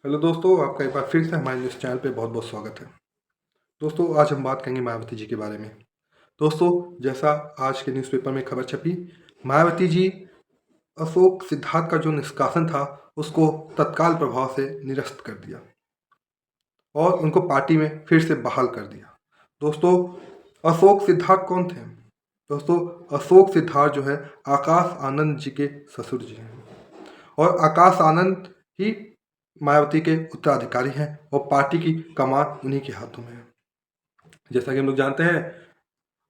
Hello दोस्तों, आपका एक बार फिर से हमारे न्यूज़ चैनल पे बहुत बहुत स्वागत है। दोस्तों, आज हम बात करेंगे मायावती जी के बारे में। दोस्तों, जैसा आज के न्यूज़पेपर में खबर छपी, मायावती जी अशोक सिद्धार्थ का जो निष्कासन था उसको तत्काल प्रभाव से निरस्त कर दिया और उनको पार्टी में फिर से बहाल कर दिया। दोस्तों, अशोक सिद्धार्थ कौन थे? दोस्तों, अशोक सिद्धार्थ जो है आकाश आनंद जी के ससुर जी हैं और आकाश आनंद ही मायावती के उत्तराधिकारी हैं और पार्टी की कमान उन्हीं के हाथों में है। जैसा कि हम लोग जानते हैं,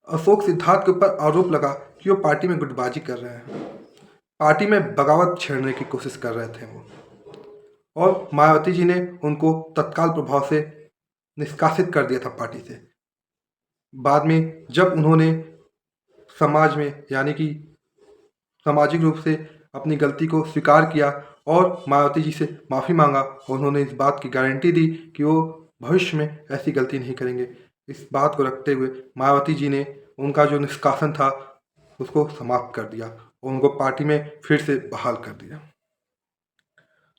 अशोक सिद्धार्थ के ऊपर आरोप लगा कि वो पार्टी में गुटबाजी कर रहे हैं, पार्टी में बगावत छेड़ने की कोशिश कर रहे थे वो, और मायावती जी ने उनको तत्काल प्रभाव से निष्कासित कर दिया था पार्टी से। बाद में जब उन्होंने समाज में यानी कि सामाजिक रूप से अपनी गलती को स्वीकार किया और मायावती जी से माफ़ी मांगा और उन्होंने इस बात की गारंटी दी कि वो भविष्य में ऐसी गलती नहीं करेंगे। इस बात को रखते हुए मायावती जी ने उनका जो निष्कासन था उसको समाप्त कर दिया और उनको पार्टी में फिर से बहाल कर दिया।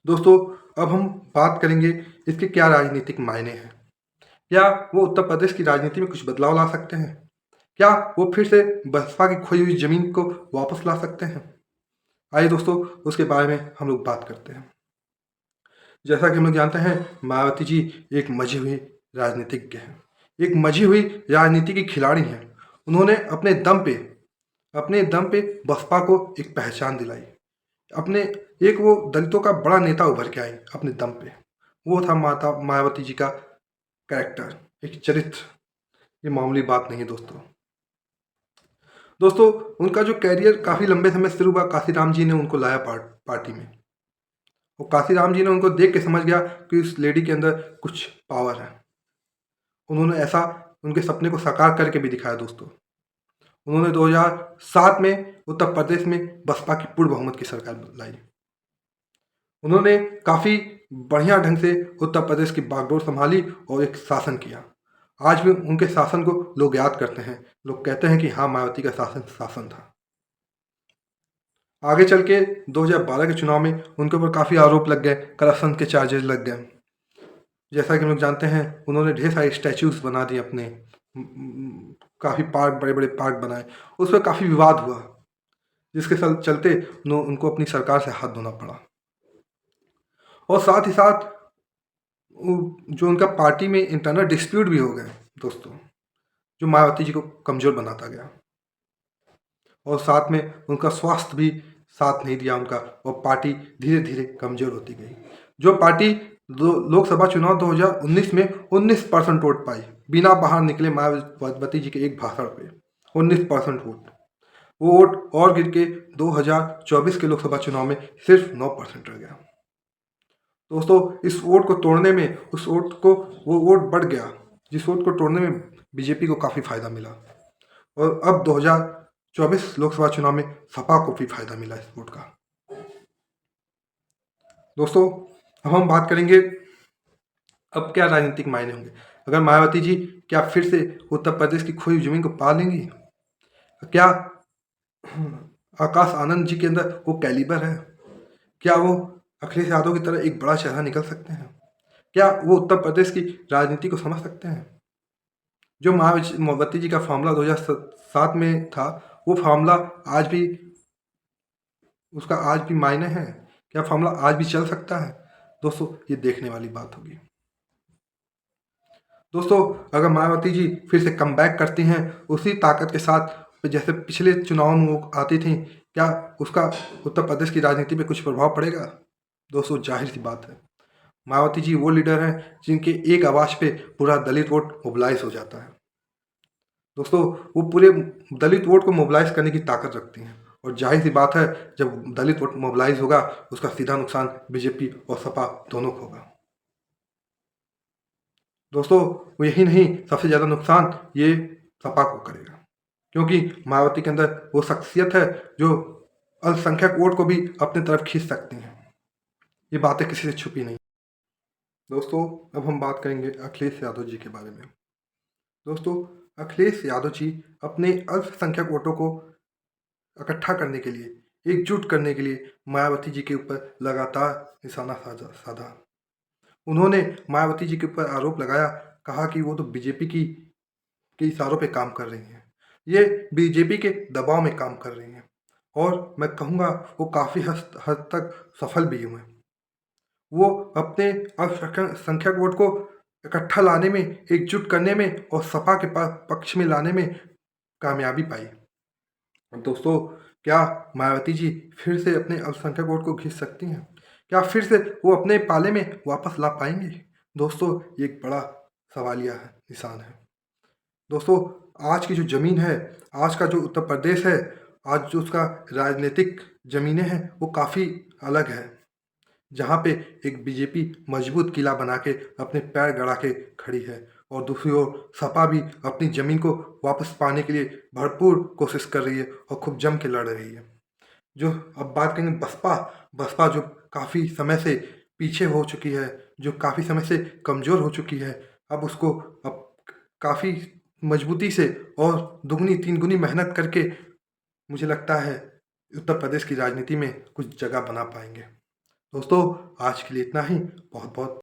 दोस्तों, अब हम बात करेंगे इसके क्या राजनीतिक मायने हैं। क्या वो उत्तर प्रदेश की राजनीति में कुछ बदलाव ला सकते हैं? क्या वो फिर से बसपा की खोई हुई जमीन को वापस ला सकते हैं? आइए दोस्तों, उसके बारे में हम लोग बात करते हैं। जैसा कि हम लोग जानते हैं, मायावती जी एक मजी हुई राजनीतिज्ञ हैं, एक मजी हुई राजनीति की खिलाड़ी हैं। उन्होंने अपने दम पे बसपा को एक पहचान दिलाई। अपने एक वो दलितों का बड़ा नेता उभर के आई अपने दम पे। वो था माता मायावती जी का कैरेक्टर, एक चरित्र। ये मामूली बात नहीं है दोस्तों। दोस्तों, उनका जो कैरियर काफ़ी लंबे समय से शुरू हुआ, काशीराम जी ने उनको लाया पार्टी में। और काशीराम जी ने उनको देख के समझ गया कि उस लेडी के अंदर कुछ पावर है। उन्होंने ऐसा उनके सपने को साकार करके भी दिखाया दोस्तों। उन्होंने 2007 में उत्तर प्रदेश में बसपा की पूर्ण बहुमत की सरकार लाई। उन्होंने काफ़ी बढ़िया ढंग से उत्तर प्रदेश की बागडोर संभाली और एक शासन किया। आज भी उनके शासन को लोग याद करते हैं। लोग कहते हैं कि हाँ, मायावती का शासन शासन था। आगे चल के 2012 के चुनाव में उनके ऊपर काफ़ी आरोप लग गए, करप्शन के चार्जेस लग गए। जैसा कि हम लोग जानते हैं, उन्होंने ढेर सारे स्टैचूज बना दिए अपने, काफ़ी पार्क, बड़े बड़े पार्क बनाए। उस पर काफ़ी विवाद हुआ, जिसके चलते उनको अपनी सरकार से हाथ धोना पड़ा। और साथ ही साथ जो उनका पार्टी में इंटरनल डिस्प्यूट भी हो गए दोस्तों, जो मायावती जी को कमज़ोर बनाता गया। और साथ में उनका स्वास्थ्य भी साथ नहीं दिया उनका, और पार्टी धीरे धीरे कमज़ोर होती गई। जो पार्टी लोकसभा चुनाव 2019 में 19% वोट पाई, बिना बाहर निकले मायावती जी के एक भाषण पे 19% वोट, वो वोट और गिर के 2024 के लोकसभा चुनाव में सिर्फ 9% रह गया। दोस्तों, इस वोट को तोड़ने में वो वोट बढ़ गया, जिस वोट को तोड़ने में बीजेपी को काफ़ी फायदा मिला। और अब 2024 लोकसभा चुनाव में सपा को भी फायदा मिला इस वोट का। दोस्तों, अब हम बात करेंगे अब क्या राजनीतिक मायने होंगे। अगर मायावती जी क्या फिर से उत्तर प्रदेश की खोई जमीन को पा लेंगी? क्या आकाश आनंद जी के अंदर वो कैलिबर है? क्या वो अखिलेश यादव की तरह एक बड़ा चेहरा निकल सकते हैं? क्या वो उत्तर प्रदेश की राजनीति को समझ सकते हैं? जो मायावती जी का फॉर्मूला 2007 में था, वो फॉर्मूला आज भी, उसका आज भी मायने हैं? क्या फॉर्मूला आज भी चल सकता है? दोस्तों, ये देखने वाली बात होगी। दोस्तों, अगर मायावती जी फिर से कम बैक करती हैं उसी ताकत के साथ जैसे पिछले चुनाव में वो आती थी, क्या उसका उत्तर प्रदेश की राजनीति पे कुछ प्रभाव पड़ेगा? दोस्तों, जाहिर सी बात है, मायावती जी वो लीडर हैं जिनके एक आवाज़ पे पूरा दलित वोट मोबिलाइज हो जाता है। दोस्तों, वो पूरे दलित वोट को मोबिलाइज करने की ताकत रखती हैं, और जाहिर सी बात है, जब दलित वोट मोबिलाइज होगा उसका सीधा नुकसान बीजेपी और सपा दोनों को होगा। दोस्तों, वो यही नहीं, सबसे ज़्यादा नुकसान ये सपा को करेगा, क्योंकि मायावती के अंदर वो शख्सियत है जो अल्पसंख्यक वोट को भी अपनी तरफ खींच सकती हैं। ये बातें किसी से छुपी नहीं। दोस्तों, अब हम बात करेंगे अखिलेश यादव जी के बारे में। दोस्तों, अखिलेश यादव जी अपने अल्पसंख्यक वोटों को इकट्ठा करने के लिए, एकजुट करने के लिए मायावती जी के ऊपर लगातार निशाना साधा। उन्होंने मायावती जी के ऊपर आरोप लगाया, कहा कि वो तो बीजेपी के इशारों पे काम कर रही हैं। ये बीजेपी के दबाव में काम कर रही हैं और मैं कहूँगा वो काफ़ी हद तक सफल भी हुए। वो अपने अल्पसंख्यक वोट को इकट्ठा लाने में, एकजुट करने में और सपा के पक्ष में लाने में कामयाबी पाई। दोस्तों, क्या मायावती जी फिर से अपने अल्पसंख्यक वोट को खींच सकती हैं? क्या फिर से वो अपने पाले में वापस ला पाएँगी? दोस्तों, ये एक बड़ा सवालिया है, निशान है। दोस्तों, आज की जो ज़मीन है, आज का जो उत्तर प्रदेश है, आज जो उसका राजनीतिक ज़मीनें हैं, वो काफ़ी अलग है। जहाँ पे एक बीजेपी मजबूत किला बना के अपने पैर गड़ा के खड़ी है और दूसरी ओर सपा भी अपनी ज़मीन को वापस पाने के लिए भरपूर कोशिश कर रही है और खूब जम के लड़ रही है। जो अब बात करेंगे बसपा, बसपा जो काफ़ी समय से पीछे हो चुकी है, जो काफ़ी समय से कमज़ोर हो चुकी है, अब उसको अब काफ़ी मजबूती से और दुगनी तीन गुनी मेहनत करके मुझे लगता है उत्तर प्रदेश की राजनीति में कुछ जगह बना पाएंगे। दोस्तों, आज के लिए इतना ही। बहुत बहुत